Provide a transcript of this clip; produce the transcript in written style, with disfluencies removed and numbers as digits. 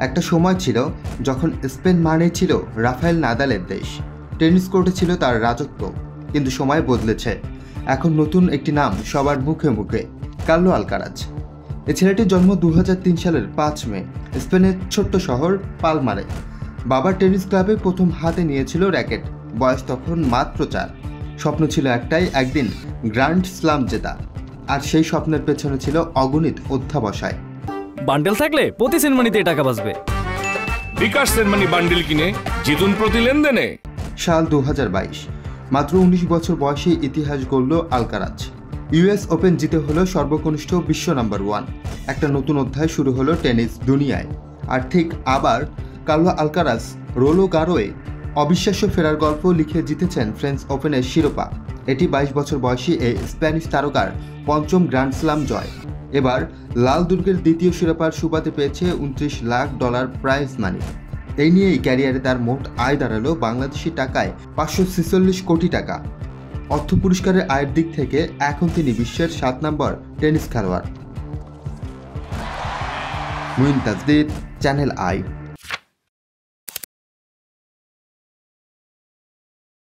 একটা সময় ছিল যখন স্পেন মানেই ছিল রাফায়েল নাদালের দেশ, টেনিস কোর্টে ছিল তার রাজত্ব। কিন্তু সময় বদলেছে, এখন নতুন একটি নাম সবার মুখে মুখে, কার্লো আলকারাজ। এই ছেলেটির জন্ম 2003 সালের 5 মে স্পেনের ছোট্ট শহর পালমারে। বাবার টেনিস ক্লাবে প্রথম হাতে নিয়েছিল র্যাকেট, বয়স তখন মাত্র 4। স্বপ্ন ছিল একটাই, একদিন গ্র্যান্ড স্লাম জেতা। আর সেই স্বপ্নের পেছনে ছিল অগণিত অধ্যাবসায়। বান্ডেল থাকলে প্রতি সেনমানিতে টাকা বাঁচবে। বিকাশ সেনমানি বান্ডেল কিনে জিতুন প্রতি লেনদেনে। সাল 2022, মাত্র 19 বছর বয়সে ইতিহাস গড়ল আলকারাজ। ইউএস ওপেন জিতে হলো সর্বকনিষ্ঠ বিশ্ব নাম্বার 1। একটা নতুন অধ্যায় শুরু হলো টেনিস দুনিয়ায়। আর ঠিক আবার কার্লো আলকারাজ রোলো গারোয়ে অবিশ্বাস্য ফেরার গল্প লিখে জিতেছেন ফ্রেঞ্চ ওপেনের শিরোপা। এটি 22 বছর বয়সী এই স্প্যানিশ তারকার 5ম গ্র্যান্ড স্লাম জয়। এবার লাল দুর্গের দ্বিতীয় শিরোপার সুবাদে পেয়েছে $29 লাখ প্রাইজ মানি। এই নিয়েই ক্যারিয়ারে তার মোট আয় দাঁড়ালো বাংলাদেশি টাকায় 546 কোটি টাকা। অর্থ পুরস্কারের আয়ের দিক থেকে এখন তিনি বিশ্বের 7 নম্বর টেনিস খেলোয়াড়। Muin Tajdid, channel I.